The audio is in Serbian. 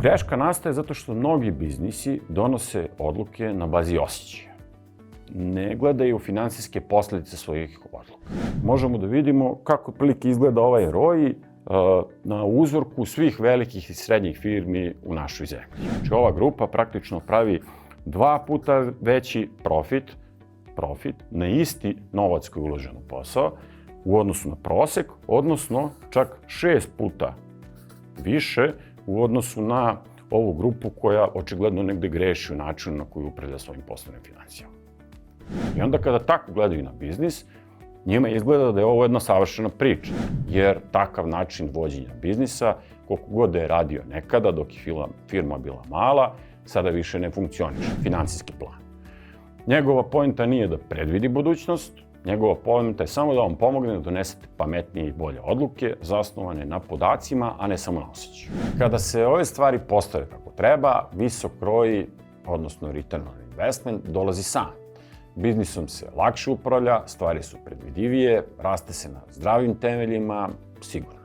Greška nastaje zato što mnogi biznisi donose odluke na bazi osjećaja. Ne gledaju finansijske posljedice svojih odluka. Možemo da vidimo kako prilike izgleda ovaj ROI na uzorku svih velikih i srednjih firmi u našoj zemlji. Znači, ova grupa praktično pravi 2 puta veći profit na isti novac koji je uložen u posao u odnosu na prosek, odnosno čak 6 puta više u odnosu na ovu grupu koja očigledno negde greši u načinu na koji upravlja svojim poslovnim financijama. I onda kada tako gledaju na biznis, njima izgleda da je ovo jedna savršena priča, jer takav način vođenja biznisa, koliko god da je radio nekada dok je firma bila mala, sada više ne funkcioniše, finansijski plan. Njegova poenta nije da predvidi budućnost, njegova poenta je samo da vam pomogne da donesete pametnije i bolje odluke, zasnovane na podacima, a ne samo na osjećaju. Kada se ove stvari postave kako treba, visok ROI, odnosno return on investment, dolazi sam. Biznisom se lakše upravlja, stvari su predvidivije, raste se na zdravim temeljima, sigurno.